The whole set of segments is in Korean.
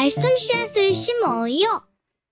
말씀 씨앗을 심어요.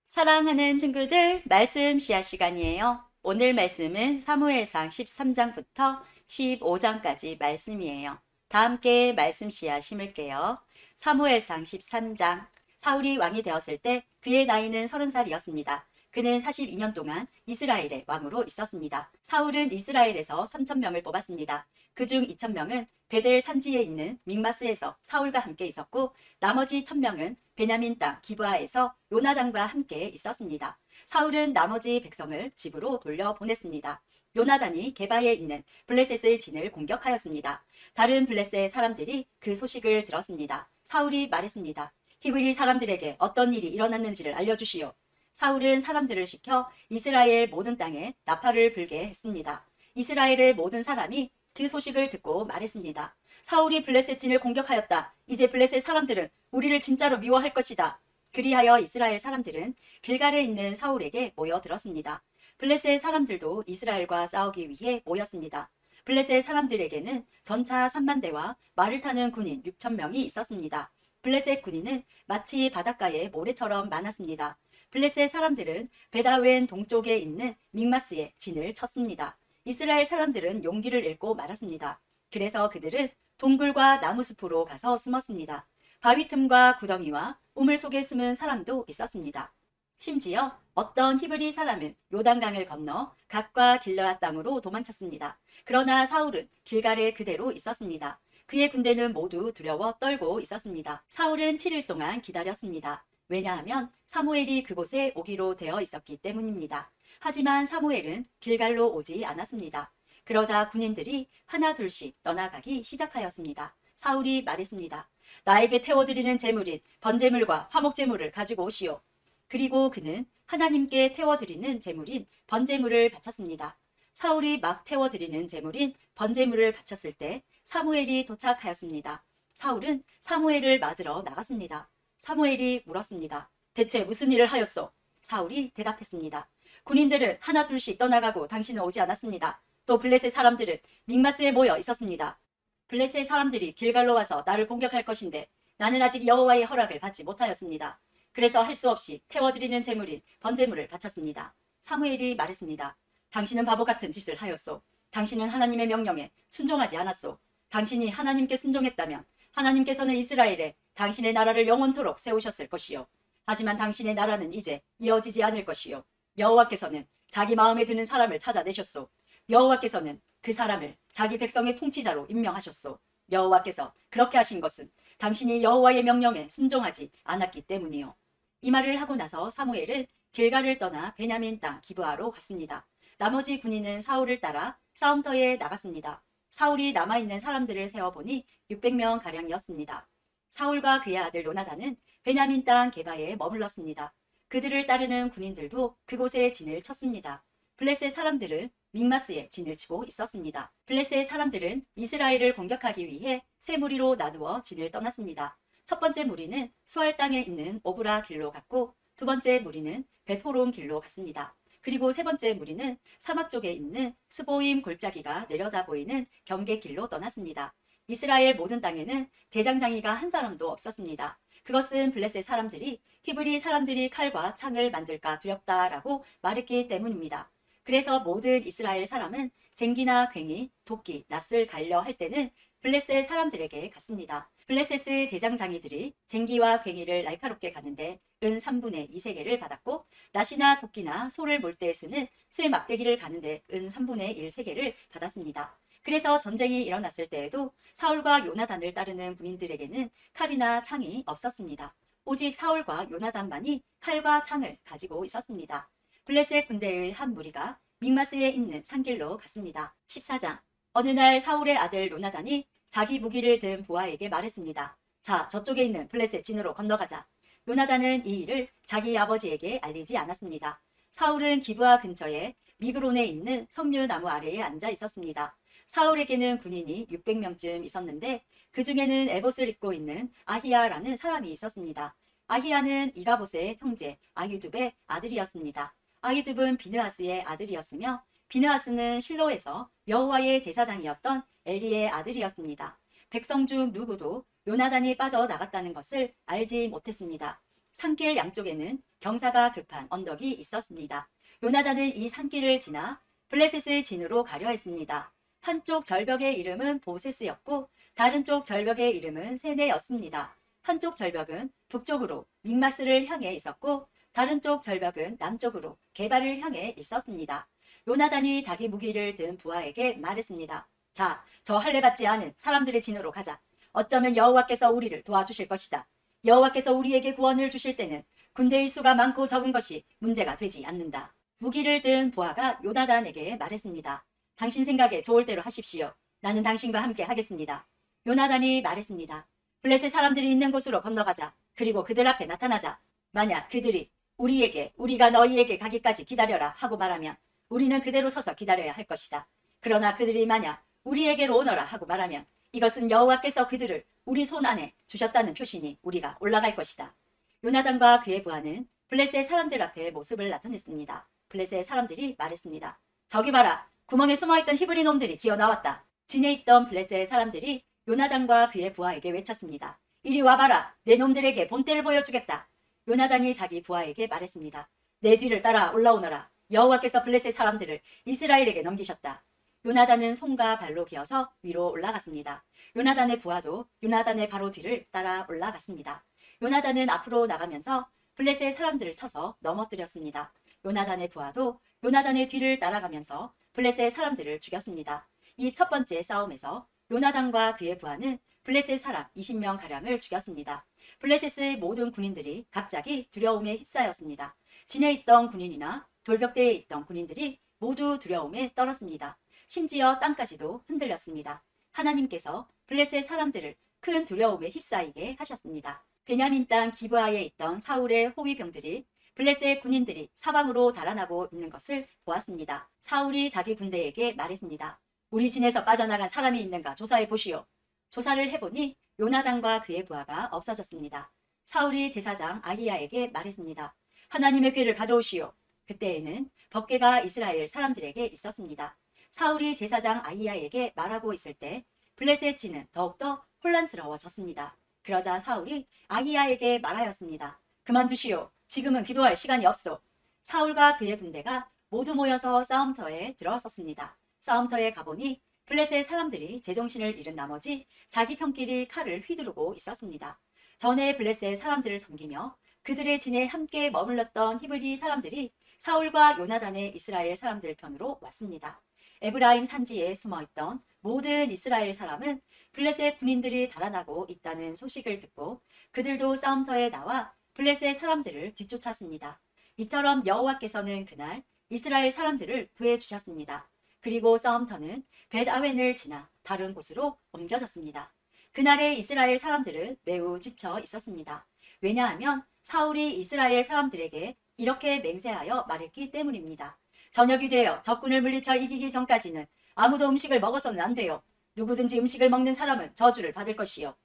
사랑하는 친구들, 말씀 씨앗 시간이에요. 오늘 말씀은 사무엘상 13장부터 15장까지 말씀이에요. 다 함께 말씀 씨앗 심을게요. 사무엘상 13장. 사울이 왕이 되었을 때 그의 나이는 30살이었습니다. 그는 42년 동안 이스라엘의 왕으로 있었습니다. 사울은 이스라엘에서 3,000명을 뽑았습니다. 그중 2,000명은 베델 산지에 있는 믹마스에서 사울과 함께 있었고 나머지 1,000명은 베냐민 땅 기브아에서 요나단과 함께 있었습니다. 사울은 나머지 백성을 집으로 돌려보냈습니다. 요나단이 게바에 있는 블레셋의 진을 공격하였습니다. 다른 블레셋 사람들이 그 소식을 들었습니다. 사울이 말했습니다. 히브리 사람들에게 어떤 일이 일어났는지를 알려주시오. 사울은 사람들을 시켜 이스라엘 모든 땅에 나팔을 불게 했습니다. 이스라엘의 모든 사람이 그 소식을 듣고 말했습니다. 사울이 블레셋 진을 공격하였다. 이제 블레셋 사람들은 우리를 진짜로 미워할 것이다. 그리하여 이스라엘 사람들은 길갈에 있는 사울에게 모여들었습니다. 블레셋 사람들도 이스라엘과 싸우기 위해 모였습니다. 블레셋 사람들에게는 전차 3만 대와 말을 타는 군인 6,000명이 있었습니다. 블레셋 군인은 마치 바닷가의 모래처럼 많았습니다. 블레셋 사람들은 베다웬 동쪽에 있는 믹마스에 진을 쳤습니다. 이스라엘 사람들은 용기를 잃고 말았습니다. 그래서 그들은 동굴과 나무숲으로 가서 숨었습니다. 바위 틈과 구덩이와 우물 속에 숨은 사람도 있었습니다. 심지어 어떤 히브리 사람은 요단강을 건너 갓과 길르앗 땅으로 도망쳤습니다. 그러나 사울은 길갈에 그대로 있었습니다. 그의 군대는 모두 두려워 떨고 있었습니다. 사울은 7일 동안 기다렸습니다. 왜냐하면 사무엘이 그곳에 오기로 되어 있었기 때문입니다. 하지만 사무엘은 길갈로 오지 않았습니다. 그러자 군인들이 하나 둘씩 떠나가기 시작하였습니다. 사울이 말했습니다. 나에게 태워드리는 제물인 번제물과 화목제물을 가지고 오시오. 그리고 그는 하나님께 태워드리는 제물인 번제물을 바쳤습니다. 사울이 막 태워드리는 제물인 번제물을 바쳤을 때 사무엘이 도착하였습니다. 사울은 사무엘을 맞으러 나갔습니다. 사무엘이 물었습니다. 대체 무슨 일을 하였소? 사울이 대답했습니다. 군인들은 하나 둘씩 떠나가고 당신은 오지 않았습니다. 또 블레셋 사람들은 믹마스에 모여 있었습니다. 블레셋 사람들이 길갈로 와서 나를 공격할 것인데 나는 아직 여호와의 허락을 받지 못하였습니다. 그래서 할 수 없이 태워드리는 제물인 번제물을 바쳤습니다. 사무엘이 말했습니다. 당신은 바보 같은 짓을 하였소. 당신은 하나님의 명령에 순종하지 않았소. 당신이 하나님께 순종했다면 하나님께서는 이스라엘에 당신의 나라를 영원토록 세우셨을 것이요. 하지만 당신의 나라는 이제 이어지지 않을 것이요. 여호와께서는 자기 마음에 드는 사람을 찾아내셨소. 여호와께서는 그 사람을 자기 백성의 통치자로 임명하셨소. 여호와께서 그렇게 하신 것은 당신이 여호와의 명령에 순종하지 않았기 때문이요. 이 말을 하고 나서 사무엘은 길갈을 떠나 베냐민 땅 기브아로 갔습니다. 나머지 군인은 사울을 따라 싸움터에 나갔습니다. 사울이 남아있는 사람들을 세어보니 600명 가량이었습니다. 사울과 그의 아들 요나단은 베냐민 땅 게바에 머물렀습니다. 그들을 따르는 군인들도 그곳에 진을 쳤습니다. 블레셋 사람들은 믹마스에 진을 치고 있었습니다. 블레셋 사람들은 이스라엘을 공격하기 위해 세 무리로 나누어 진을 떠났습니다. 첫 번째 무리는 수알 땅에 있는 오브라 길로 갔고 두 번째 무리는 베토론 길로 갔습니다. 그리고 세 번째 무리는 사막 쪽에 있는 스보임 골짜기가 내려다 보이는 경계길로 떠났습니다. 이스라엘 모든 땅에는 대장장이가 한 사람도 없었습니다. 그것은 블레셋 사람들이 히브리 사람들이 칼과 창을 만들까 두렵다라고 말했기 때문입니다. 그래서 모든 이스라엘 사람은 쟁기나 괭이, 도끼, 낫을 갈려 할 때는 블레셋 사람들에게 갔습니다. 블레셋의 대장장이들이 쟁기와 괭이를 날카롭게 가는데 은 3분의 2 세겔을 받았고 낫이나 도끼나 소를 몰 때 쓰는 쇠 막대기를 가는데 은 3분의 1 세겔을 받았습니다. 그래서 전쟁이 일어났을 때에도 사울과 요나단을 따르는 군인들에게는 칼이나 창이 없었습니다. 오직 사울과 요나단만이 칼과 창을 가지고 있었습니다. 블레셋 군대의 한 무리가 믹마스에 있는 산길로 갔습니다. 14장. 어느 날 사울의 아들 요나단이 자기 무기를 든 부하에게 말했습니다. 자, 저쪽에 있는 블레셋 진으로 건너가자. 요나단은 이 일을 자기 아버지에게 알리지 않았습니다. 사울은 기브아 근처에 미그론에 있는 석류나무 아래에 앉아 있었습니다. 사울에게는 군인이 600명쯤 있었는데 그 중에는 에봇을 입고 있는 아히야라는 사람이 있었습니다. 아히야는 이가봇의 형제 아히두베의 아들이었습니다. 아히두브는 비느하스의 아들이었으며 비느하스는 실로에서 여호와의 제사장이었던 엘리의 아들이었습니다. 백성 중 누구도 요나단이 빠져나갔다는 것을 알지 못했습니다. 산길 양쪽에는 경사가 급한 언덕이 있었습니다. 요나단은 이 산길을 지나 블레셋의 진으로 가려 했습니다. 한쪽 절벽의 이름은 보세스였고 다른 쪽 절벽의 이름은 세네였습니다. 한쪽 절벽은 북쪽으로 믹마스를 향해 있었고 다른 쪽 절벽은 남쪽으로 게발을 향해 있었습니다. 요나단이 자기 무기를 든 부하에게 말했습니다. 자, 저 할례받지 않은 사람들의 진으로 가자. 어쩌면 여호와께서 우리를 도와주실 것이다. 여호와께서 우리에게 구원을 주실 때는 군대의 수가 많고 적은 것이 문제가 되지 않는다. 무기를 든 부하가 요나단에게 말했습니다. 당신 생각에 좋을 대로 하십시오. 나는 당신과 함께 하겠습니다. 요나단이 말했습니다. 블레셋 사람들이 있는 곳으로 건너가자. 그리고 그들 앞에 나타나자. 만약 그들이 우리가 너희에게 가기까지 기다려라 하고 말하면 우리는 그대로 서서 기다려야 할 것이다. 그러나 그들이 만약 우리에게로 오너라 하고 말하면 이것은 여호와께서 그들을 우리 손 안에 주셨다는 표시니 우리가 올라갈 것이다. 요나단과 그의 부하는 블레셋 사람들 앞에 모습을 나타냈습니다. 블레셋 사람들이 말했습니다. 저기 봐라. 구멍에 숨어있던 히브리 놈들이 기어 나왔다. 진에 있던 블레셋 사람들이 요나단과 그의 부하에게 외쳤습니다. 이리 와봐라. 내 놈들에게 본때를 보여주겠다. 요나단이 자기 부하에게 말했습니다. 내 뒤를 따라 올라오너라. 여호와께서 블레셋 사람들을 이스라엘에게 넘기셨다. 요나단은 손과 발로 기어서 위로 올라갔습니다. 요나단의 부하도 요나단의 바로 뒤를 따라 올라갔습니다. 요나단은 앞으로 나가면서 블레셋 사람들을 쳐서 넘어뜨렸습니다. 요나단의 부하도 요나단의 뒤를 따라가면서 블레셋 사람들을 죽였습니다. 이 첫 번째 싸움에서 요나단과 그의 부하는 블레셋 사람 20명가량을 죽였습니다. 블레셋의 모든 군인들이 갑자기 두려움에 휩싸였습니다. 진에 있던 군인이나 돌격대에 있던 군인들이 모두 두려움에 떨었습니다. 심지어 땅까지도 흔들렸습니다. 하나님께서 블레셋 사람들을 큰 두려움에 휩싸이게 하셨습니다. 베냐민 땅 기브아에 있던 사울의 호위병들이 블레셋 군인들이 사방으로 달아나고 있는 것을 보았습니다. 사울이 자기 군대에게 말했습니다. 우리 진에서 빠져나간 사람이 있는가 조사해 보시오. 조사를 해보니 요나단과 그의 부하가 없어졌습니다. 사울이 제사장 아히야에게 말했습니다. 하나님의 궤를 가져오시오. 그때에는 법궤가 이스라엘 사람들에게 있었습니다. 사울이 제사장 아히야에게 말하고 있을 때 블레셋 진은 더욱더 혼란스러워졌습니다. 그러자 사울이 아히야에게 말하였습니다. 그만두시오. 지금은 기도할 시간이 없소. 사울과 그의 군대가 모두 모여서 싸움터에 들어섰습니다. 싸움터에 가보니 블레셋 사람들이 제정신을 잃은 나머지 자기 편끼리 칼을 휘두르고 있었습니다. 전에 블레셋 사람들을 섬기며 그들의 진에 함께 머물렀던 히브리 사람들이 사울과 요나단의 이스라엘 사람들 편으로 왔습니다. 에브라임 산지에 숨어있던 모든 이스라엘 사람은 블레셋 군인들이 달아나고 있다는 소식을 듣고 그들도 싸움터에 나와 블레셋 사람들을 뒤쫓았습니다. 이처럼 여호와께서는 그날 이스라엘 사람들을 구해주셨습니다. 그리고 싸움터는 벳아웬을 지나 다른 곳으로 옮겨졌습니다. 그날의 이스라엘 사람들은 매우 지쳐 있었습니다. 왜냐하면 사울이 이스라엘 사람들에게 이렇게 맹세하여 말했기 때문입니다. 저녁이 되어 적군을 물리쳐 이기기 전까지는 아무도 음식을 먹어서는 안 돼요. 누구든지 음식을 먹는 사람은 저주를 받을 것이요.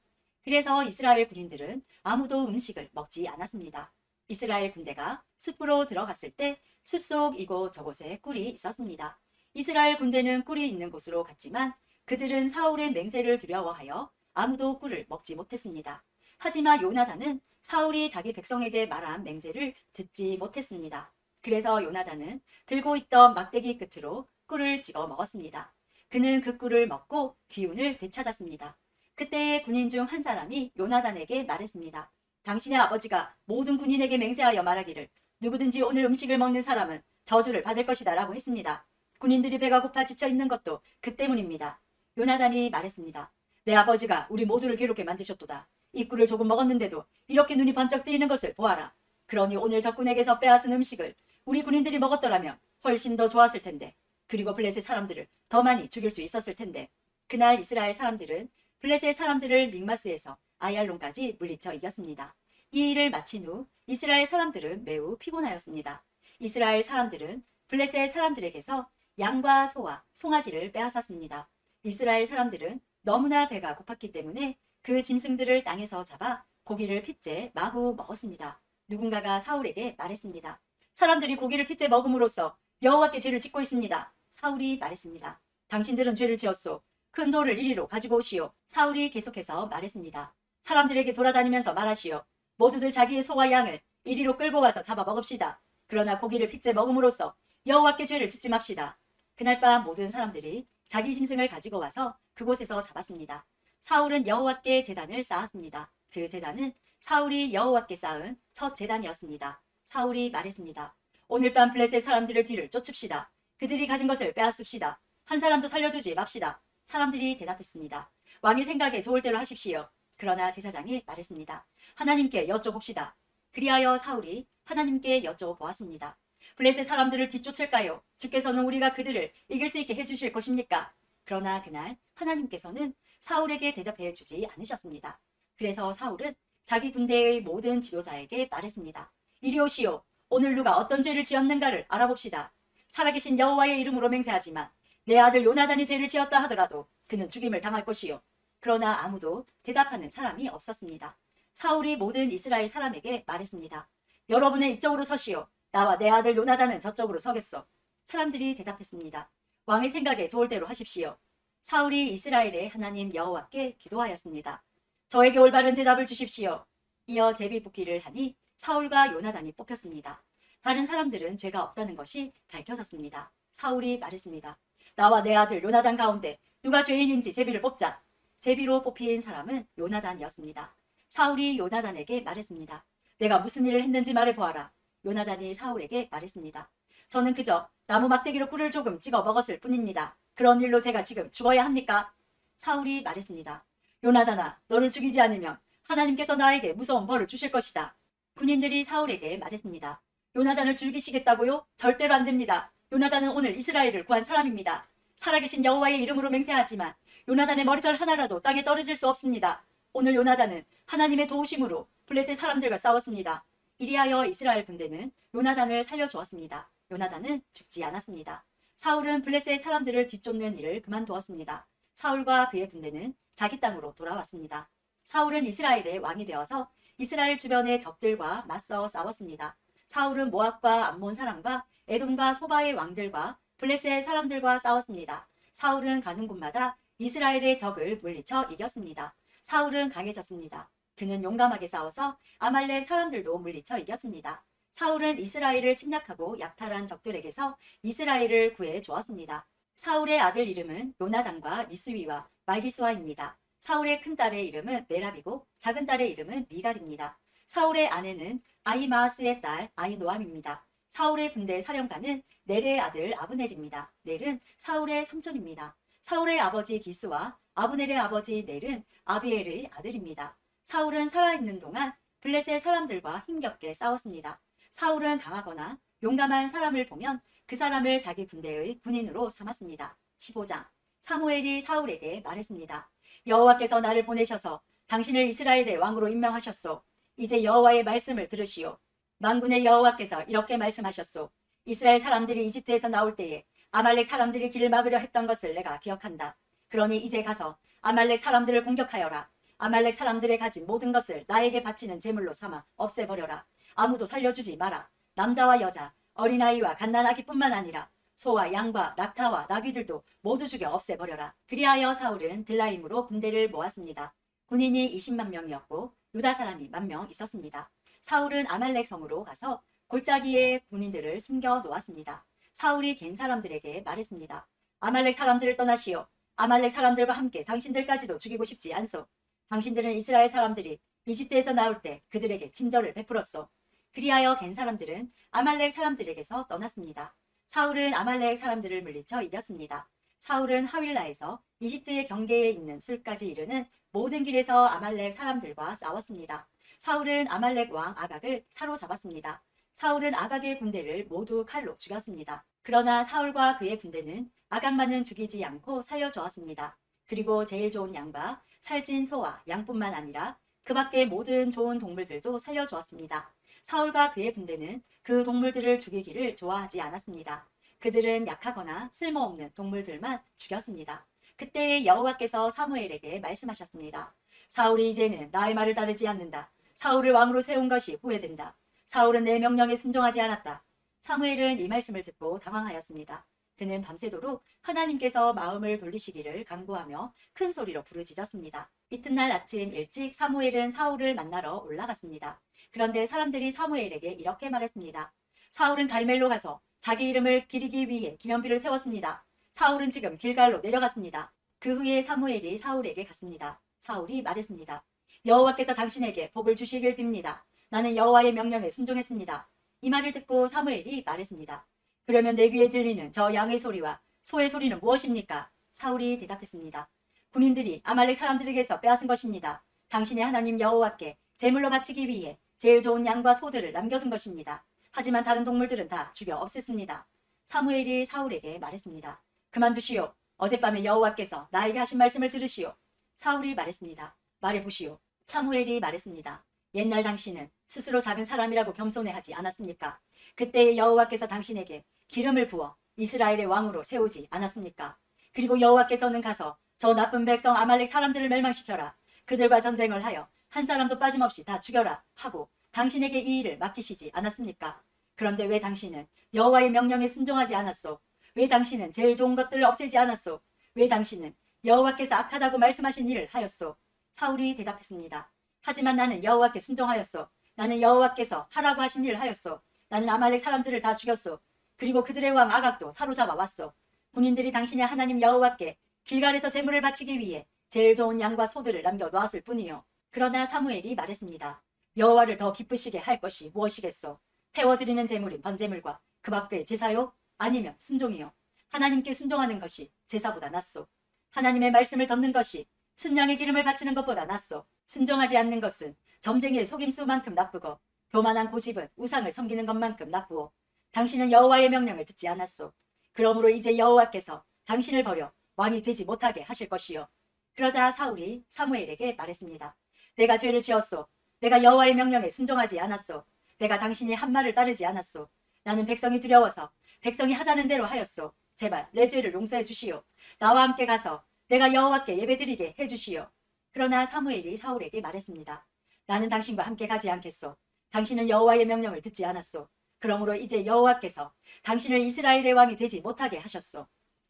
그래서 이스라엘 군인들은 아무도 음식을 먹지 않았습니다. 이스라엘 군대가 숲으로 들어갔을 때 숲속 이곳저곳에 꿀이 있었습니다. 이스라엘 군대는 꿀이 있는 곳으로 갔지만 그들은 사울의 맹세를 두려워하여 아무도 꿀을 먹지 못했습니다. 하지만 요나단은 사울이 자기 백성에게 말한 맹세를 듣지 못했습니다. 그래서 요나단은 들고 있던 막대기 끝으로 꿀을 찍어 먹었습니다. 그는 그 꿀을 먹고 기운을 되찾았습니다. 그때의 군인 중 한 사람이 요나단에게 말했습니다. 당신의 아버지가 모든 군인에게 맹세하여 말하기를 누구든지 오늘 음식을 먹는 사람은 저주를 받을 것이다 라고 했습니다. 군인들이 배가 고파 지쳐 있는 것도 그 때문입니다. 요나단이 말했습니다. 내 아버지가 우리 모두를 괴롭게 만드셨도다. 이 꿀을 조금 먹었는데도 이렇게 눈이 번쩍 뜨이는 것을 보아라. 그러니 오늘 적군에게서 빼앗은 음식을 우리 군인들이 먹었더라면 훨씬 더 좋았을 텐데 그리고 블레셋 사람들을 더 많이 죽일 수 있었을 텐데 그날 이스라엘 사람들은 블레셋 사람들을 믹마스에서 아얄론까지 물리쳐 이겼습니다. 이 일을 마친 후 이스라엘 사람들은 매우 피곤하였습니다. 이스라엘 사람들은 블레셋 사람들에게서 양과 소와 송아지를 빼앗았습니다. 이스라엘 사람들은 너무나 배가 고팠기 때문에 그 짐승들을 땅에서 잡아 고기를 핏째 마구 먹었습니다. 누군가가 사울에게 말했습니다. 사람들이 고기를 핏째 먹음으로써 여호와께 죄를 짓고 있습니다. 사울이 말했습니다. 당신들은 죄를 지었소. 큰 돌을 이리로 가지고 오시오. 사울이 계속해서 말했습니다. 사람들에게 돌아다니면서 말하시오. 모두들 자기의 소와 양을 이리로 끌고 와서 잡아 먹읍시다. 그러나 고기를 핏째 먹음으로써 여호와께 죄를 짓지 맙시다. 그날 밤 모든 사람들이 자기 짐승을 가지고 와서 그곳에서 잡았습니다. 사울은 여호와께 제단을 쌓았습니다. 그 제단은 사울이 여호와께 쌓은 첫 제단이었습니다. 사울이 말했습니다. 오늘 밤 블레셋 사람들의 뒤를 쫓읍시다. 그들이 가진 것을 빼앗읍시다. 한 사람도 살려두지 맙시다. 사람들이 대답했습니다. 왕의 생각에 좋을 대로 하십시오. 그러나 제사장이 말했습니다. 하나님께 여쭤봅시다. 그리하여 사울이 하나님께 여쭤보았습니다. 블레셋 사람들을 뒤쫓을까요? 주께서는 우리가 그들을 이길 수 있게 해주실 것입니까? 그러나 그날 하나님께서는 사울에게 대답해 주지 않으셨습니다. 그래서 사울은 자기 군대의 모든 지도자에게 말했습니다. 이리 오시오. 오늘 누가 어떤 죄를 지었는가를 알아봅시다. 살아계신 여호와의 이름으로 맹세하지만 내 아들 요나단이 죄를 지었다 하더라도 그는 죽임을 당할 것이요. 그러나 아무도 대답하는 사람이 없었습니다. 사울이 모든 이스라엘 사람에게 말했습니다. 여러분은 이쪽으로 서시오. 나와 내 아들 요나단은 저쪽으로 서겠소. 사람들이 대답했습니다. 왕의 생각에 좋을 대로 하십시오. 사울이 이스라엘의 하나님 여호와께 기도하였습니다. 저에게 올바른 대답을 주십시오. 이어 제비뽑기를 하니 사울과 요나단이 뽑혔습니다. 다른 사람들은 죄가 없다는 것이 밝혀졌습니다. 사울이 말했습니다. 나와 내 아들 요나단 가운데 누가 죄인인지 제비를 뽑자. 제비로 뽑힌 사람은 요나단이었습니다. 사울이 요나단에게 말했습니다. 내가 무슨 일을 했는지 말해보아라. 요나단이 사울에게 말했습니다. 저는 그저 나무 막대기로 꿀을 조금 찍어 먹었을 뿐입니다. 그런 일로 제가 지금 죽어야 합니까? 사울이 말했습니다. 요나단아, 너를 죽이지 않으면 하나님께서 나에게 무서운 벌을 주실 것이다. 군인들이 사울에게 말했습니다. 요나단을 죽이시겠다고요? 절대로 안 됩니다. 요나단은 오늘 이스라엘을 구한 사람입니다. 살아계신 여호와의 이름으로 맹세하지만 요나단의 머리털 하나라도 땅에 떨어질 수 없습니다. 오늘 요나단은 하나님의 도우심으로 블레셋 사람들과 싸웠습니다. 이리하여 이스라엘 군대는 요나단을 살려주었습니다. 요나단은 죽지 않았습니다. 사울은 블레셋 사람들을 뒤쫓는 일을 그만두었습니다. 사울과 그의 군대는 자기 땅으로 돌아왔습니다. 사울은 이스라엘의 왕이 되어서 이스라엘 주변의 적들과 맞서 싸웠습니다. 사울은 모압과 암몬 사람과 에돔과 소바의 왕들과 블레셋 사람들과 싸웠습니다. 사울은 가는 곳마다 이스라엘의 적을 물리쳐 이겼습니다. 사울은 강해졌습니다. 그는 용감하게 싸워서 아말렉 사람들도 물리쳐 이겼습니다. 사울은 이스라엘을 침략하고 약탈한 적들에게서 이스라엘을 구해 주었습니다. 사울의 아들 이름은 요나단과 리스위와 말기수아입니다. 사울의 큰 딸의 이름은 메랍이고 작은 딸의 이름은 미갈입니다. 사울의 아내는 아히마아스의 딸 아히노암입니다. 사울의 군대 사령관은 넬의 아들 아브넬입니다. 넬은 사울의 삼촌입니다. 사울의 아버지 기스와 아브넬의 아버지 넬은 아비엘의 아들입니다. 사울은 살아있는 동안 블레셋 사람들과 힘겹게 싸웠습니다. 사울은 강하거나 용감한 사람을 보면 그 사람을 자기 군대의 군인으로 삼았습니다. 15장. 사무엘이 사울에게 말했습니다. 여호와께서 나를 보내셔서 당신을 이스라엘의 왕으로 임명하셨소. 이제 여호와의 말씀을 들으시오. 만군의 여호와께서 이렇게 말씀하셨소. 이스라엘 사람들이 이집트에서 나올 때에 아말렉 사람들이 길을 막으려 했던 것을 내가 기억한다. 그러니 이제 가서 아말렉 사람들을 공격하여라. 아말렉 사람들의 가진 모든 것을 나에게 바치는 제물로 삼아 없애버려라. 아무도 살려주지 마라. 남자와 여자, 어린아이와 갓난아기뿐만 아니라 소와 양과 낙타와 나귀들도 모두 죽여 없애버려라. 그리하여 사울은 들라임으로 군대를 모았습니다. 군인이 20만 명이었고 유다 사람이 10,000명 있었습니다. 사울은 아말렉 성으로 가서 골짜기에 군인들을 숨겨 놓았습니다. 사울이 갠 사람들에게 말했습니다. 아말렉 사람들을 떠나시오. 아말렉 사람들과 함께 당신들까지도 죽이고 싶지 않소. 당신들은 이스라엘 사람들이 이집트에서 나올 때 그들에게 친절을 베풀었소. 그리하여 갠 사람들은 아말렉 사람들에게서 떠났습니다. 사울은 아말렉 사람들을 물리쳐 이겼습니다. 사울은 하윌라에서 이집트의 경계에 있는 술까지 이르는 모든 길에서 아말렉 사람들과 싸웠습니다. 사울은 아말렉 왕 아각을 사로잡았습니다. 사울은 아각의 군대를 모두 칼로 죽였습니다. 그러나 사울과 그의 군대는 아각만은 죽이지 않고 살려주었습니다. 그리고 제일 좋은 양과 살찐 소와 양뿐만 아니라 그 밖의 모든 좋은 동물들도 살려주었습니다. 사울과 그의 군대는 그 동물들을 죽이기를 좋아하지 않았습니다. 그들은 약하거나 쓸모없는 동물들만 죽였습니다. 그때 여호와께서 사무엘에게 말씀하셨습니다. 사울이 이제는 나의 말을 따르지 않는다. 사울을 왕으로 세운 것이 후회된다. 사울은 내 명령에 순종하지 않았다. 사무엘은 이 말씀을 듣고 당황하였습니다. 그는 밤새도록 하나님께서 마음을 돌리시기를 간구하며 큰 소리로 부르짖었습니다. 이튿날 아침 일찍 사무엘은 사울을 만나러 올라갔습니다. 그런데 사람들이 사무엘에게 이렇게 말했습니다. 사울은 갈멜로 가서 자기 이름을 기리기 위해 기념비를 세웠습니다. 사울은 지금 길갈로 내려갔습니다. 그 후에 사무엘이 사울에게 갔습니다. 사울이 말했습니다. 여호와께서 당신에게 복을 주시길 빕니다. 나는 여호와의 명령에 순종했습니다. 이 말을 듣고 사무엘이 말했습니다. 그러면 내 귀에 들리는 저 양의 소리와 소의 소리는 무엇입니까? 사울이 대답했습니다. 군인들이 아말렉 사람들에게서 빼앗은 것입니다. 당신의 하나님 여호와께 제물로 바치기 위해 제일 좋은 양과 소들을 남겨둔 것입니다. 하지만 다른 동물들은 다 죽여 없앴습니다. 사무엘이 사울에게 말했습니다. 그만두시오. 어젯밤에 여호와께서 나에게 하신 말씀을 들으시오. 사울이 말했습니다. 말해보시오. 사무엘이 말했습니다. 옛날 당신은 스스로 작은 사람이라고 겸손해하지 않았습니까? 그때 여호와께서 당신에게 기름을 부어 이스라엘의 왕으로 세우지 않았습니까? 그리고 여호와께서는 가서 저 나쁜 백성 아말렉 사람들을 멸망시켜라. 그들과 전쟁을 하여 한 사람도 빠짐없이 다 죽여라 하고 당신에게 이 일을 맡기시지 않았습니까? 그런데 왜 당신은 여호와의 명령에 순종하지 않았소? 왜 당신은 제일 좋은 것들을 없애지 않았소? 왜 당신은 여호와께서 악하다고 말씀하신 일을 하였소? 사울이 대답했습니다. 하지만 나는 여호와께 순종하였소. 나는 여호와께서 하라고 하신 일을 하였소. 나는 아말렉 사람들을 다 죽였소. 그리고 그들의 왕 아각도 사로잡아 왔소. 군인들이 당신의 하나님 여호와께 길갈에서 제물을 바치기 위해 제일 좋은 양과 소들을 남겨 놓았을 뿐이요. 그러나 사무엘이 말했습니다. 여호와를 더 기쁘시게 할 것이 무엇이겠소? 태워드리는 제물인 번제물과 그 밖의 제사요? 아니면 순종이요. 하나님께 순종하는 것이 제사보다 낫소. 하나님의 말씀을 듣는 것이 순양의 기름을 바치는 것보다 낫소. 순종하지 않는 것은 점쟁이의 속임수만큼 나쁘고 교만한 고집은 우상을 섬기는 것만큼 나쁘오. 당신은 여호와의 명령을 듣지 않았소. 그러므로 이제 여호와께서 당신을 버려 왕이 되지 못하게 하실 것이요. 그러자 사울이 사무엘에게 말했습니다. 내가 죄를 지었소. 내가 여호와의 명령에 순종하지 않았소. 내가 당신이 한 말을 따르지 않았소. 나는 백성이 두려워서 백성이 하자는 대로 하였소. 제발 내 죄를 용서해 주시오. 나와 함께 가서 내가 여호와께 예배드리게 해주시오. 그러나 사무엘이 사울에게 말했습니다. 나는 당신과 함께 가지 않겠소. 당신은 여호와의 명령을 듣지 않았소. 그러므로 이제 여호와께서 당신을 이스라엘의 왕이 되지 못하게 하셨소.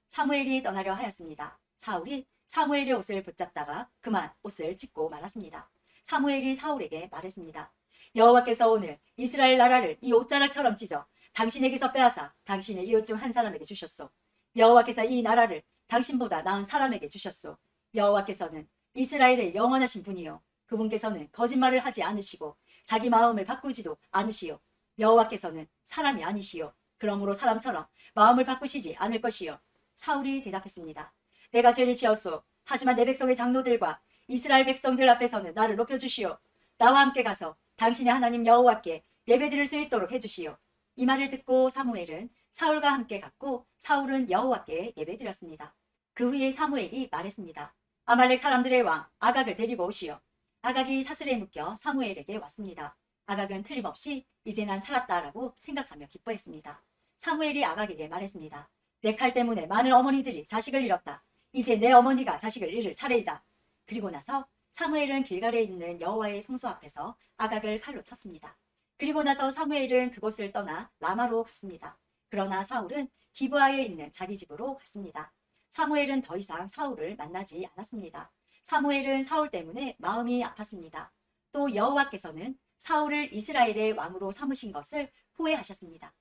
사무엘이 떠나려 하였습니다. 사울이 사무엘의 옷을 붙잡다가 그만 옷을 찢고 말았습니다. 사무엘이 사울에게 말했습니다. 여호와께서 오늘 이스라엘 나라를 이 옷자락처럼 찢어 당신에게서 빼앗아 당신의 이웃 중 한 사람에게 주셨소. 여호와께서 이 나라를 당신보다 나은 사람에게 주셨소. 여호와께서는 이스라엘의 영원하신 분이요. 그분께서는 거짓말을 하지 않으시고 자기 마음을 바꾸지도 않으시오. 여호와께서는 사람이 아니시오. 그러므로 사람처럼 마음을 바꾸시지 않을 것이요. 사울이 대답했습니다. 내가 죄를 지었소. 하지만 내 백성의 장로들과 이스라엘 백성들 앞에서는 나를 높여주시오. 나와 함께 가서 당신의 하나님 여호와께 예배드릴 수 있도록 해주시오. 이 말을 듣고 사무엘은 사울과 함께 갔고 사울은 여호와께 예배드렸습니다. 그 후에 사무엘이 말했습니다. 아말렉 사람들의 왕 아각을 데리고 오시오. 아각이 사슬에 묶여 사무엘에게 왔습니다. 아각은 틀림없이 이제 난 살았다라고 생각하며 기뻐했습니다. 사무엘이 아각에게 말했습니다. 내 칼 때문에 많은 어머니들이 자식을 잃었다. 이제 내 어머니가 자식을 잃을 차례이다. 그리고 나서 사무엘은 길갈에 있는 여호와의 성소 앞에서 아각을 칼로 쳤습니다. 그리고 나서 사무엘은 그곳을 떠나 라마로 갔습니다. 그러나 사울은 기브아에 있는 자기 집으로 갔습니다. 사무엘은 더 이상 사울을 만나지 않았습니다. 사무엘은 사울 때문에 마음이 아팠습니다. 또 여호와께서는 사울을 이스라엘의 왕으로 삼으신 것을 후회하셨습니다.